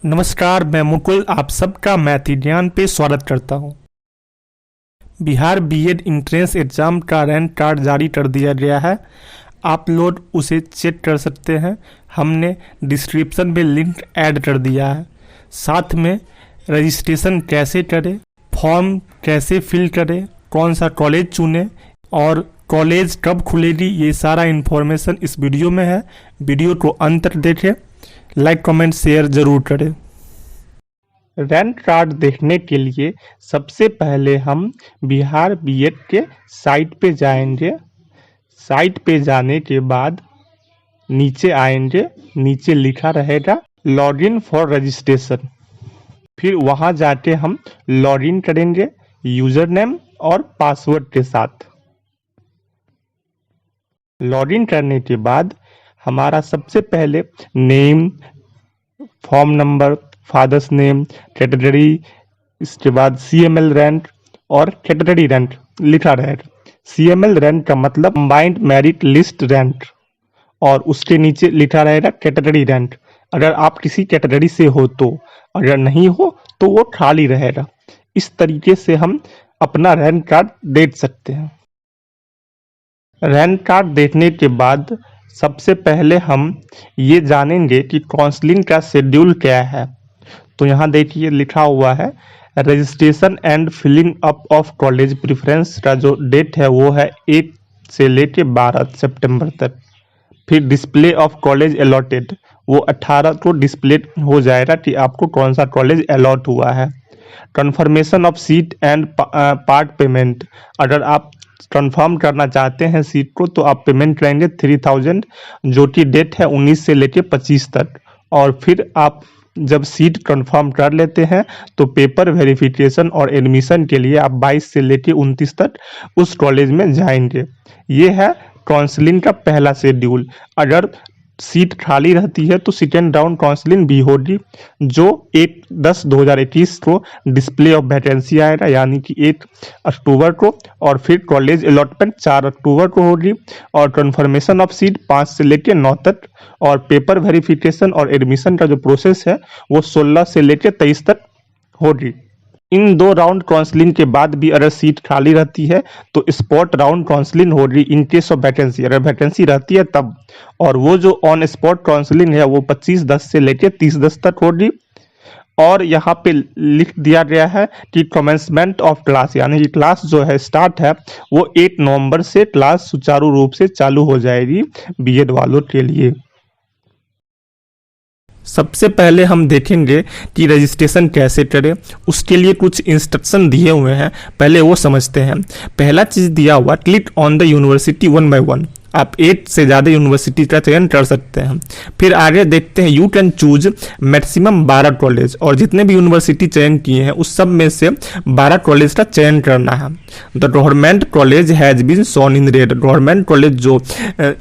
नमस्कार, मैं मुकुल आप सबका मैथिली ज्ञान पे स्वागत करता हूँ। बिहार बीएड इंट्रेंस एग्ज़ाम का रैंक कार्ड जारी कर दिया गया है। आप लोग उसे चेक कर सकते हैं। हमने डिस्क्रिप्शन में लिंक ऐड कर दिया है। साथ में रजिस्ट्रेशन कैसे करें, फॉर्म कैसे फिल करें, कौन सा कॉलेज चुनें और कॉलेज कब खुलेगी, ये सारा इन्फॉर्मेशन इस वीडियो में है। वीडियो को अंत तक देखें, लाइक कमेंट शेयर ज़रूर करें। रैंक कार्ड देखने के लिए सबसे पहले हम बिहार बीएड के साइट पे जाएंगे। साइट पे जाने के बाद नीचे आएंगे, नीचे लिखा रहेगा लॉगिन फॉर रजिस्ट्रेशन। फिर वहां जाके हम लॉगिन करेंगे यूजर नेम और पासवर्ड के साथ। लॉगिन करने के बाद हमारा सबसे पहले name, form number, father's name, category, इसके बाद सीएमएल रैंक और कैटेगरी रैंक लिखा रहेगा। सीएमएल रैंक का मतलब कंबाइंड मेरिट लिस्ट रैंक, और उसके नीचे लिखा रहेगा कैटेगरी रैंक। अगर आप किसी कैटेगरी से हो तो, अगर नहीं हो तो वो खाली रहेगा। इस तरीके से हम अपना रैंक कार्ड देख सकते हैं। रैंक कार्ड देखने के बाद सबसे पहले हम ये जानेंगे कि काउंसलिंग का शेड्यूल क्या है। तो यहाँ देखिए लिखा हुआ है registration and filling up of college preference का जो डेट है वो है 1 से लेके 12 सितंबर तक। फिर डिस्प्ले ऑफ कॉलेज अलॉटेड वो 18 को डिस्प्ले हो जाएगा कि आपको कौन सा कॉलेज अलॉट हुआ है। Confirmation of seat and part payment, अगर आप कंफर्म करना चाहते हैं सीट को तो आप पेमेंट करेंगे 3000, जो कि डेट है 19 से लेके 25 तक। और फिर आप जब सीट कंफर्म कर लेते हैं तो पेपर वेरिफिकेशन और एडमिशन के लिए आप 22 से लेके 29 तक उस कॉलेज में जाएंगे। ये है काउंसलिंग का पहला शेड्यूल। अगर सीट खाली रहती है तो सेकेंड राउंड काउंसलिंग भी होगी, जो 1/10/2021 को डिस्प्ले ऑफ वैकेंसी आएगा, यानी कि 1 अक्टूबर को। और फिर कॉलेज अलॉटमेंट 4 अक्टूबर को होगी, और कंफर्मेशन ऑफ सीट 5 से लेकर 9 तक। और पेपर वेरिफिकेशन और एडमिशन का जो प्रोसेस है वो 16 से लेकर 23 तक होगी। इन 2 राउंड काउंसलिंग के बाद भी अगर सीट खाली रहती है तो स्पॉट राउंड काउंसलिंग होगी इन केस ऑफ वैकेंसी, अगर वैकेंसी रहती है तब। और वो जो ऑन स्पॉट काउंसलिंग है वो 25/10 से लेकर 30/10 तक होगी। और यहाँ पे लिख दिया गया है कि कमेंसमेंट ऑफ क्लास, यानी कि क्लास जो है स्टार्ट है वो 8 नवंबर से क्लास सुचारू रूप से चालू हो जाएगी बीएड वालों के लिए। सबसे पहले हम देखेंगे कि रजिस्ट्रेशन कैसे करें। उसके लिए कुछ इंस्ट्रक्शन दिए हुए हैं, पहले वो समझते हैं। पहला चीज़ दिया हुआ click on the university 1 by 1। आप 8 से ज़्यादा यूनिवर्सिटी का चयन कर सकते हैं। फिर आगे देखते हैं you can choose maximum 12 college, और जितने भी यूनिवर्सिटी चयन किए हैं उस सब में से 12 कॉलेज का चयन करना है। The government college has been shown in red, government college जो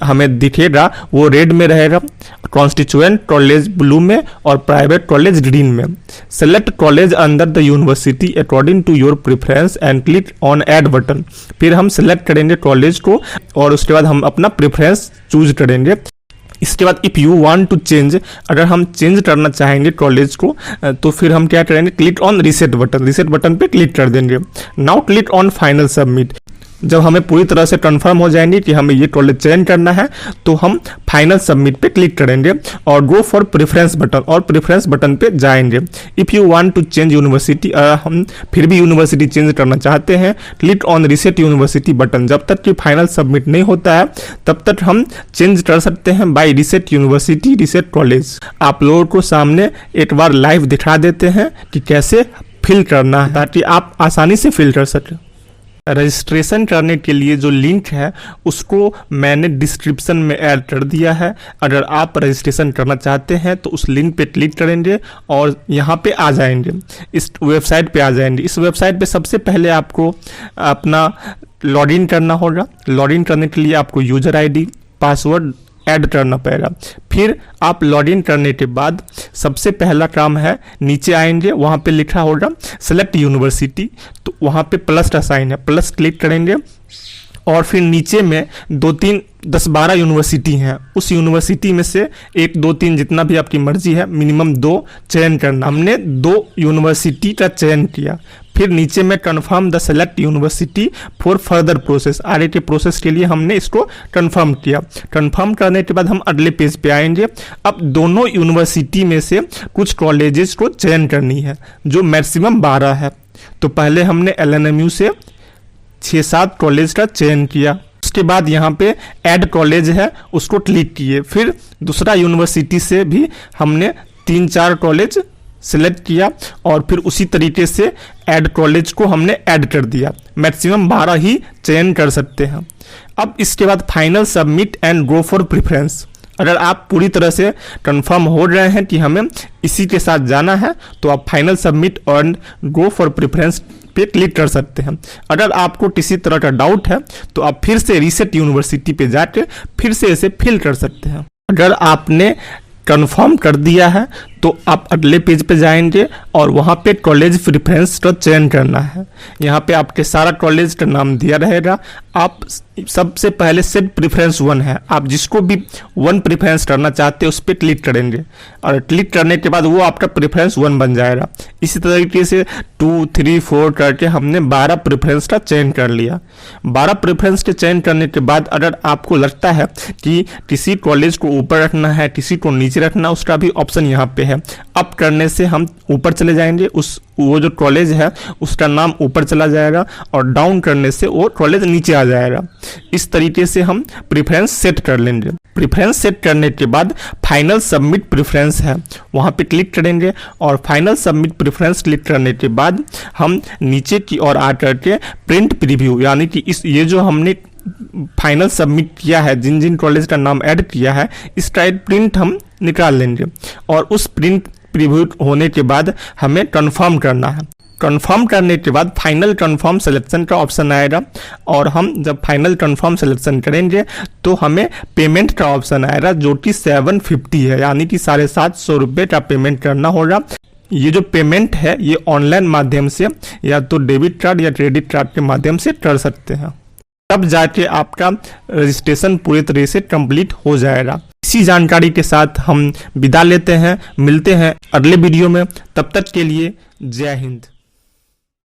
हमें दिखेगा वो रेड में रहेगा, कॉन्स्टिट्यूएंट कॉलेज ब्लू में और प्राइवेट कॉलेज ग्रीन में। Select college under the university according to your preference and click on add button. फिर हम सेलेक्ट करेंगे कॉलेज को और उसके बाद हम अपना प्रेफरेंस चूज करेंगे। इसके बाद if you want to change, अगर हम चेंज करना चाहेंगे कॉलेज को तो फिर हम क्या करेंगे, click on reset button, reset button पे क्लिक कर देंगे। Now click on final submit. जब हमें पूरी तरह से कंफर्म हो जाएंगे कि हमें ये कॉलेज चयन करना है तो हम फाइनल सबमिट पे क्लिक करेंगे और गो फॉर प्रेफरेंस बटन, और प्रेफरेंस बटन पे जाएंगे। If you want to change university, हम फिर भी यूनिवर्सिटी चेंज करना चाहते हैं, click on reset university button. जब तक कि फाइनल सबमिट नहीं होता है तब तक हम चेंज कर सकते हैं by reset university, reset college. आप लोगों को सामने एक बार लाइव दिखा देते हैं कि कैसे फिल करना है, ताकि आप आसानी से फिल कर सकें। रजिस्ट्रेशन करने के लिए जो लिंक है उसको मैंने डिस्क्रिप्शन में ऐड कर दिया है। अगर आप रजिस्ट्रेशन करना चाहते हैं तो उस लिंक पे क्लिक करेंगे और यहाँ पे आ जाएंगे, इस वेबसाइट पे आ जाएंगे। इस वेबसाइट पे सबसे पहले आपको अपना लॉगिन करना होगा। लॉगिन करने के लिए आपको यूजर आईडी, पासवर्ड ऐड करना पड़ेगा। फिर आप लॉगिन करने के बाद सबसे पहला काम है, नीचे आएंगे, वहाँ पे लिखा होगा सेलेक्ट यूनिवर्सिटी, तो वहाँ पे प्लस का साइन है, प्लस क्लिक करेंगे और फिर नीचे में 10-12 यूनिवर्सिटी हैं, उस यूनिवर्सिटी में से 1, 2, 3 जितना भी आपकी मर्जी है, मिनिमम 2 चयन करना। हमने 2 यूनिवर्सिटी का चयन किया। फिर नीचे में confirm the select university for further process, आगे के प्रोसेस के लिए हमने इसको कन्फर्म किया। कन्फर्म करने के बाद हम अगले पेज पे आएंगे। अब दोनों यूनिवर्सिटी में से कुछ कॉलेजेस को चयन करनी है, जो मैक्सिमम 12 है। तो पहले हमने LNMU से 6-7 कॉलेज का चयन किया। उसके बाद यहाँ पे ऐड कॉलेज है, उसको क्लिक किए। फिर दूसरा यूनिवर्सिटी से भी हमने 3-4 कॉलेज सिलेक्ट किया और फिर उसी तरीके से ऐड कॉलेज को हमने ऐड कर दिया। मैक्सिमम 12 ही चयन कर सकते हैं। अब इसके बाद final submit and go for preference. अगर आप पूरी तरह से कंफर्म हो रहे हैं कि हमें इसी के साथ जाना है, तो आप final submit and go for preference पे क्लिक कर सकते हैं। अगर आपको किसी तरह का डाउट है तो आप फिर से रीसेट यूनिवर्सिटी पे जाके फिर से इसे फिल कर सकते हैं। अगर आपने कंफर्म कर दिया है तो आप अगले पेज पे जाएंगे और वहाँ पे कॉलेज प्रेफरेंस का चयन करना है। यहाँ पे आपके सारा कॉलेज का नाम दिया रहेगा। आप सबसे पहले सेट प्रेफरेंस 1 है, आप जिसको भी 1 प्रेफरेंस करना चाहते हैं उस पर क्लिक करेंगे और क्लिक करने के बाद वो आपका प्रेफरेंस 1 बन जाएगा। इसी तरीके से 2, 3, 4 करके हमने 12 प्रेफरेंस का चयन कर लिया। 12 प्रेफरेंस के चयन करने के बाद अगर आपको लगता है कि किसी कॉलेज को ऊपर रखना है, किसी को नीचे रखना, उसका भी ऑप्शन यहाँ पे है। अप करने से हम ऊपर चले जाएंगे, वो जो कॉलेज है उसका नाम ऊपर चला जाएगा और डाउन करने से वो कॉलेज नीचे आ जाएगा। इस तरीके से हम प्रेफरेंस सेट कर लेंगे। प्रेफरेंस सेट करने के बाद फाइनल सबमिट प्रेफरेंस है, वहाँ पे क्लिक करेंगे और फाइनल सबमिट प्रेफरेंस क्लिक करने के बाद हम नीचे की ओर आ करके प्रिंट प्रीव्यू, यानी कि ये जो हमने फाइनल सबमिट किया है, जिन जिन कॉलेज का नाम ऐड किया है, इसका एक प्रिंट हम निकाल लेंगे और उस प्रिंट प्रीव्यू होने के बाद हमें कंफर्म करना है। कंफर्म करने के बाद फाइनल कंफर्म सिलेक्शन का ऑप्शन आएगा और हम जब फाइनल कंफर्म सिलेक्शन करेंगे तो हमें पेमेंट का ऑप्शन आएगा, जो कि 750 है, यानी कि 750 रुपये का पेमेंट करना होगा। ये जो पेमेंट है ये ऑनलाइन माध्यम से या तो डेबिट कार्ड या क्रेडिट कार्ड के माध्यम से कर सकते हैं, तब जाके आपका रजिस्ट्रेशन पूरी तरह से कंप्लीट हो जाएगा। इसी जानकारी के साथ हम विदा लेते हैं, मिलते हैं अगले वीडियो में। तब तक के लिए जय हिंद।